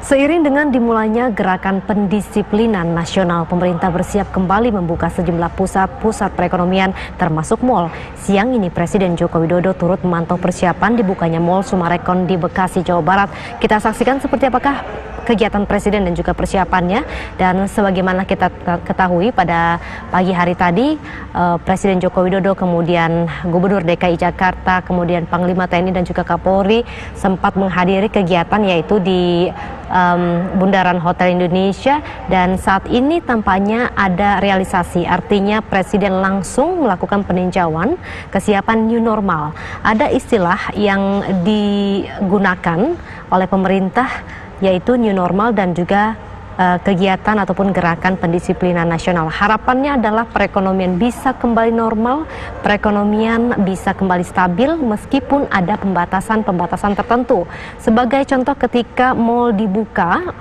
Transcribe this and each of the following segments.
Seiring dengan dimulainya gerakan pendisiplinan nasional, pemerintah bersiap kembali membuka sejumlah pusat-pusat perekonomian termasuk mal. Siang ini Presiden Joko Widodo turut memantau persiapan dibukanya Mall Summarecon di Bekasi, Jawa Barat. Kita saksikan seperti apakah kegiatan Presiden dan juga persiapannya. Dan sebagaimana kita ketahui pada pagi hari tadi, Presiden Joko Widodo, kemudian Gubernur DKI Jakarta, kemudian Panglima TNI dan juga Kapolri sempat menghadiri kegiatan yaitu di Bundaran Hotel Indonesia, dan saat ini tampaknya ada realisasi, artinya Presiden langsung melakukan peninjauan kesiapan new normal. Ada istilah yang digunakan oleh pemerintah yaitu new normal dan juga kegiatan ataupun gerakan pendisiplinan nasional. Harapannya adalah perekonomian bisa kembali normal, perekonomian bisa kembali stabil meskipun ada pembatasan-pembatasan tertentu. Sebagai contoh, ketika mal dibuka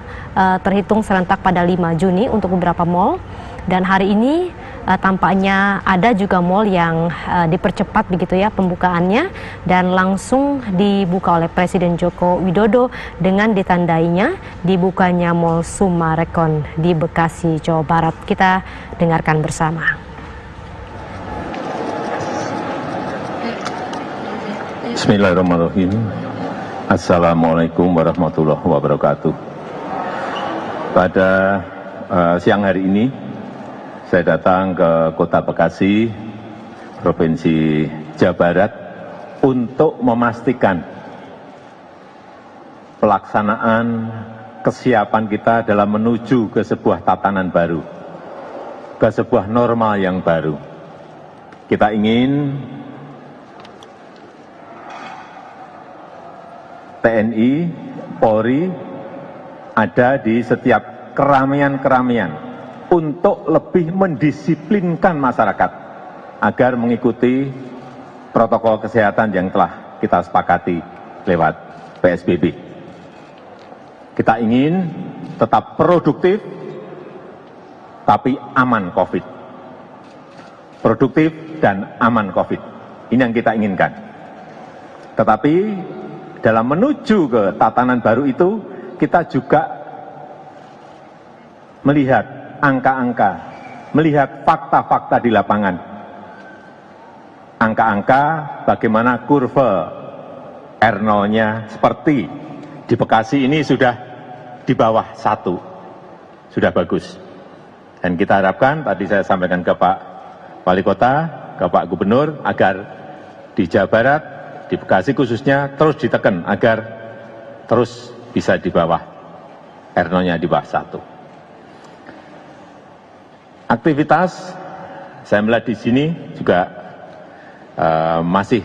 terhitung serentak pada 5 Juni untuk beberapa mal, dan hari ini tampaknya ada juga mal yang dipercepat begitu ya pembukaannya, dan langsung dibuka oleh Presiden Joko Widodo dengan ditandainya dibukanya Mall Summarecon di Bekasi, Jawa Barat. Kita dengarkan bersama. Bismillahirrahmanirrahim. Assalamualaikum warahmatullahi wabarakatuh. Pada siang hari ini saya datang ke Kota Bekasi, Provinsi Jawa Barat, untuk memastikan pelaksanaan kesiapan kita dalam menuju ke sebuah tatanan baru, ke sebuah normal yang baru. Kita ingin TNI, Polri ada di setiap keramaian-keramaian untuk lebih mendisiplinkan masyarakat agar mengikuti protokol kesehatan yang telah kita sepakati lewat PSBB. Kita ingin tetap produktif, tapi aman COVID. Produktif dan aman COVID. Ini yang kita inginkan. Tetapi dalam menuju ke tatanan baru itu, kita juga melihat angka-angka, melihat fakta-fakta di lapangan. Angka-angka bagaimana kurva R0-nya seperti di Bekasi ini sudah di bawah 1, sudah bagus. Dan kita harapkan, tadi saya sampaikan ke Pak Wali Kota, ke Pak Gubernur, agar di Jawa Barat, di Bekasi khususnya terus ditekan agar terus bisa di bawah R0-nya di bawah 1. Aktivitas saya melihat di sini juga masih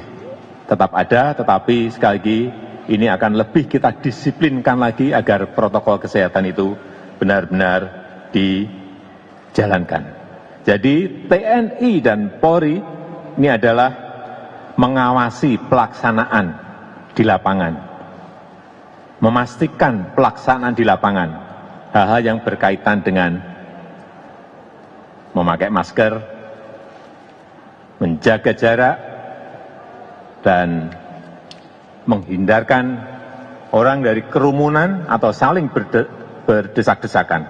tetap ada, tetapi sekali lagi ini akan lebih kita disiplinkan lagi agar protokol kesehatan itu benar-benar dijalankan. Jadi TNI dan Polri ini adalah mengawasi pelaksanaan di lapangan, memastikan pelaksanaan di lapangan, hal-hal yang berkaitan dengan memakai masker, menjaga jarak, dan menghindarkan orang dari kerumunan atau saling berdesak-desakan.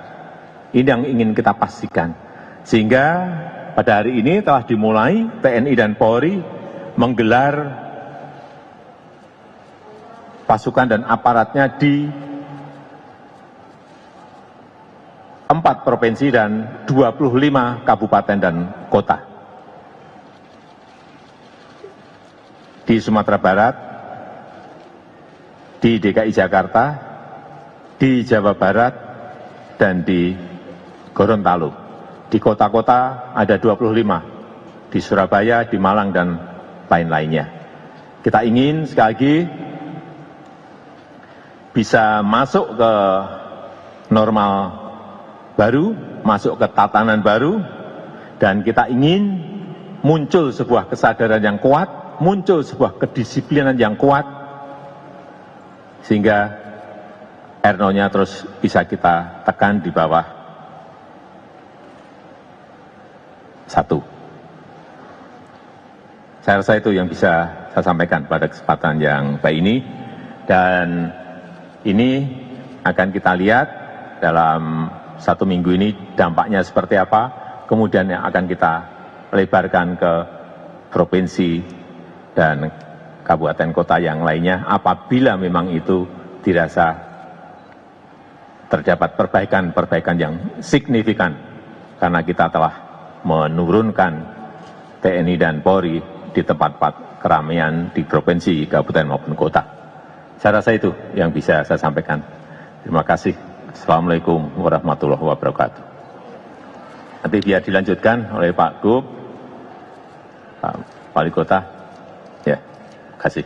Ini yang ingin kita pastikan. Sehingga pada hari ini telah dimulai TNI dan Polri menggelar pasukan dan aparatnya di 4 provinsi dan 25 kabupaten dan kota. Di Sumatera Barat, di DKI Jakarta, di Jawa Barat, dan di Gorontalo. Di kota-kota ada 25, di Surabaya, di Malang, dan lain-lainnya. Kita ingin sekali lagi bisa masuk ke normal baru, masuk ke tatanan baru, dan kita ingin muncul sebuah kesadaran yang kuat, muncul sebuah kedisiplinan yang kuat, sehingga R0-nya terus bisa kita tekan di bawah 1. Saya rasa itu yang bisa saya sampaikan pada kesempatan yang baik ini, dan ini akan kita lihat dalam 1 minggu ini dampaknya seperti apa, kemudian yang akan kita lebarkan ke provinsi dan kabupaten kota yang lainnya apabila memang itu dirasa terdapat perbaikan-perbaikan yang signifikan karena kita telah menurunkan TNI dan Polri di tempat-tempat keramaian di provinsi, kabupaten maupun kota. Saya rasa itu yang bisa saya sampaikan. Terima kasih. Assalamualaikum warahmatullahi wabarakatuh. Nanti biar dilanjutkan oleh Pak Gub, Pak Wali Kota. Ya, terima kasih.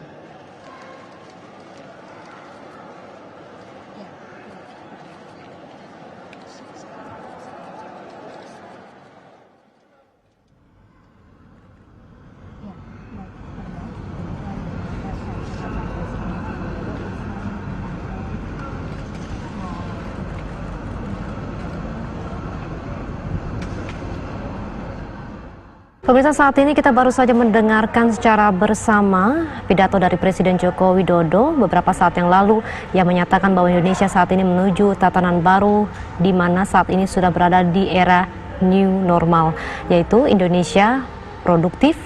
Pemirsa, saat ini kita baru saja mendengarkan secara bersama pidato dari Presiden Joko Widodo beberapa saat yang lalu yang menyatakan bahwa Indonesia saat ini menuju tatanan baru di mana saat ini sudah berada di era new normal, yaitu Indonesia produktif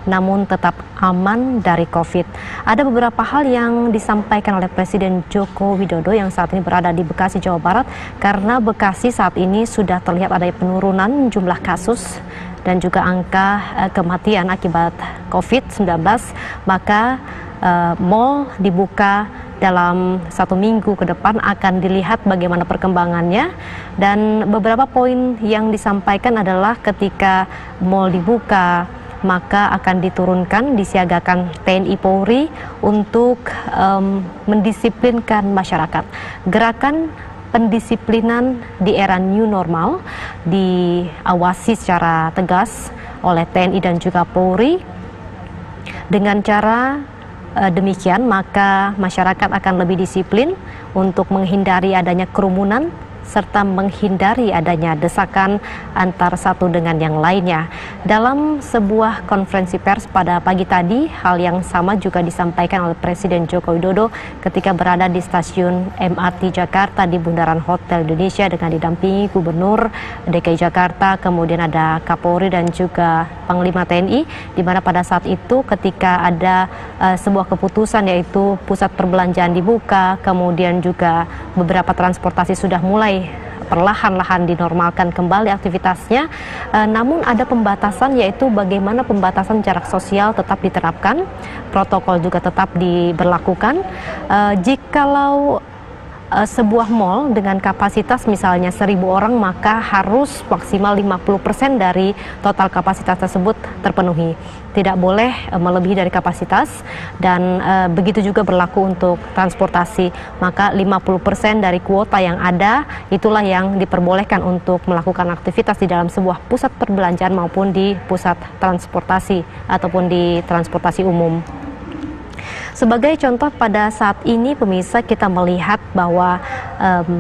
namun tetap aman dari COVID. Ada beberapa hal yang disampaikan oleh Presiden Joko Widodo yang saat ini berada di Bekasi, Jawa Barat, karena Bekasi saat ini sudah terlihat ada penurunan jumlah kasus dan juga angka kematian akibat COVID-19, maka mal dibuka dalam 1 minggu ke depan akan dilihat bagaimana perkembangannya. Dan beberapa poin yang disampaikan adalah ketika mal dibuka maka akan diturunkan, disiagakan TNI Polri untuk mendisiplinkan masyarakat. Gerakan pendisiplinan di era new normal diawasi secara tegas oleh TNI dan juga Polri. Dengan cara demikian maka masyarakat akan lebih disiplin untuk menghindari adanya kerumunan serta menghindari adanya desakan antar satu dengan yang lainnya. Dalam sebuah konferensi pers pada pagi tadi, hal yang sama juga disampaikan oleh Presiden Joko Widodo ketika berada di stasiun MRT Jakarta di Bundaran Hotel Indonesia dengan didampingi Gubernur DKI Jakarta, kemudian ada Kapolri dan juga Panglima TNI, di mana pada saat itu ketika ada sebuah keputusan yaitu pusat perbelanjaan dibuka, kemudian juga beberapa transportasi sudah mulai perlahan-lahan dinormalkan kembali aktivitasnya, namun ada pembatasan, yaitu bagaimana pembatasan jarak sosial tetap diterapkan, protokol juga tetap diberlakukan. Jikalau sebuah mal dengan kapasitas misalnya 1.000 orang, maka harus maksimal 50% dari total kapasitas tersebut terpenuhi. Tidak boleh melebihi dari kapasitas, dan begitu juga berlaku untuk transportasi. Maka 50% dari kuota yang ada itulah yang diperbolehkan untuk melakukan aktivitas di dalam sebuah pusat perbelanjaan maupun di pusat transportasi ataupun di transportasi umum. Sebagai contoh pada saat ini pemirsa, kita melihat bahwa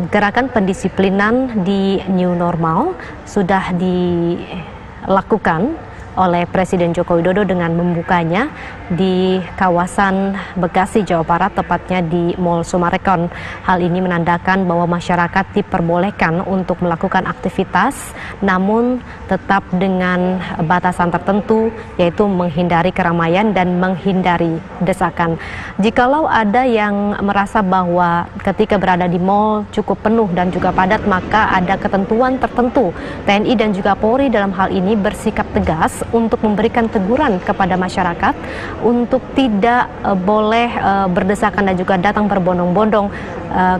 gerakan pendisiplinan di new normal sudah dilakukan oleh Presiden Joko Widodo dengan membukanya di kawasan Bekasi, Jawa Barat, tepatnya di Mall Summarecon. Hal ini menandakan bahwa masyarakat diperbolehkan untuk melakukan aktivitas namun tetap dengan batasan tertentu, yaitu menghindari keramaian dan menghindari desakan. Jikalau ada yang merasa bahwa ketika berada di mall cukup penuh dan juga padat, maka ada ketentuan tertentu. TNI dan juga Polri dalam hal ini bersikap tegas untuk memberikan teguran kepada masyarakat untuk tidak boleh berdesakan dan juga datang berbondong-bondong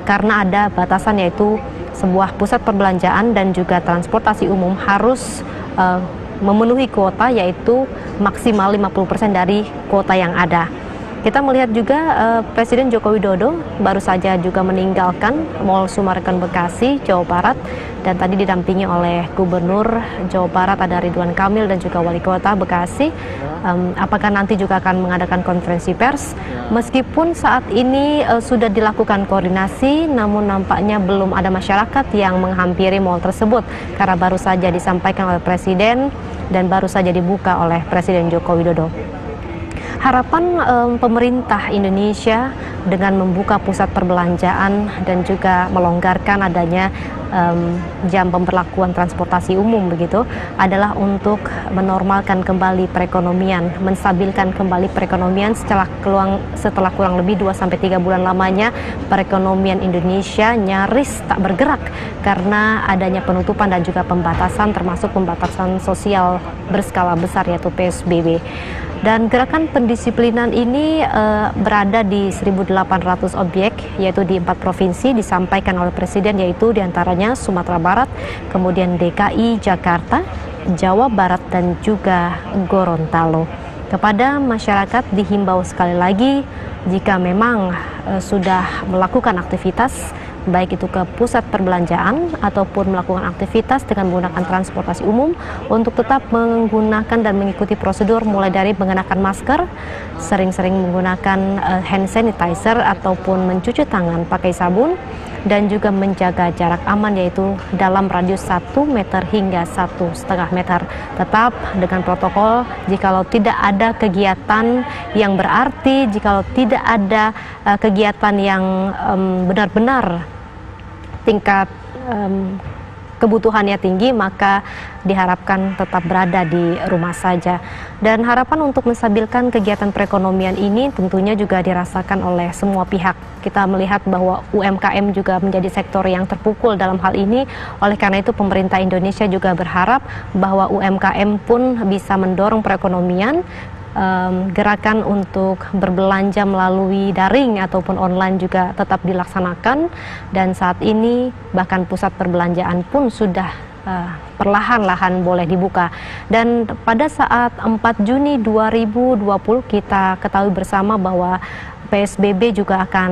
karena ada batasan, yaitu sebuah pusat perbelanjaan dan juga transportasi umum harus memenuhi kuota, yaitu maksimal 50% dari kuota yang ada. Kita melihat juga Presiden Joko Widodo baru saja juga meninggalkan Mall Summarecon Bekasi, Jawa Barat, dan tadi didampingi oleh Gubernur Jawa Barat ada Ridwan Kamil dan juga Wali Kota Bekasi. Apakah nanti juga akan mengadakan konferensi pers? Meskipun saat ini sudah dilakukan koordinasi, namun nampaknya belum ada masyarakat yang menghampiri mall tersebut karena baru saja disampaikan oleh Presiden dan baru saja dibuka oleh Presiden Joko Widodo. Harapan pemerintah Indonesia dengan membuka pusat perbelanjaan dan juga melonggarkan adanya jam pemberlakuan transportasi umum begitu adalah untuk menormalkan kembali perekonomian, menstabilkan kembali perekonomian setelah kurang lebih 2-3 bulan lamanya perekonomian Indonesia nyaris tak bergerak karena adanya penutupan dan juga pembatasan, termasuk pembatasan sosial berskala besar yaitu PSBB. Dan gerakan pendisiplinan ini berada di 1.800 objek, yaitu di 4 provinsi, disampaikan oleh Presiden, yaitu diantaranya Sumatera Barat, kemudian DKI, Jakarta, Jawa Barat, dan juga Gorontalo. Kepada masyarakat dihimbau sekali lagi, jika memang sudah melakukan aktivitas, baik itu ke pusat perbelanjaan ataupun melakukan aktivitas dengan menggunakan transportasi umum, untuk tetap menggunakan dan mengikuti prosedur mulai dari mengenakan masker, sering-sering menggunakan hand sanitizer ataupun mencuci tangan pakai sabun, dan juga menjaga jarak aman yaitu dalam radius 1 meter hingga 1,5 meter. Tetap dengan protokol, jikalau tidak ada kegiatan yang berarti, jikalau tidak ada kegiatan yang benar-benar tingkat kebutuhannya tinggi, maka diharapkan tetap berada di rumah saja. Dan harapan untuk menstabilkan kegiatan perekonomian ini tentunya juga dirasakan oleh semua pihak. Kita melihat bahwa UMKM juga menjadi sektor yang terpukul dalam hal ini. Oleh karena itu pemerintah Indonesia juga berharap bahwa UMKM pun bisa mendorong perekonomian. Gerakan untuk berbelanja melalui daring ataupun online juga tetap dilaksanakan, dan saat ini bahkan pusat perbelanjaan pun sudah perlahan-lahan boleh dibuka. Dan pada saat 4 Juni 2020 kita ketahui bersama bahwa PSBB juga akan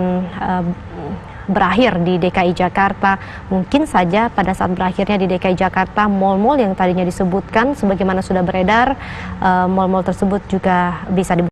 berakhir di DKI Jakarta. Mungkin saja pada saat berakhirnya di DKI Jakarta, mal-mal yang tadinya disebutkan sebagaimana sudah beredar, mal-mal tersebut juga bisa dibuka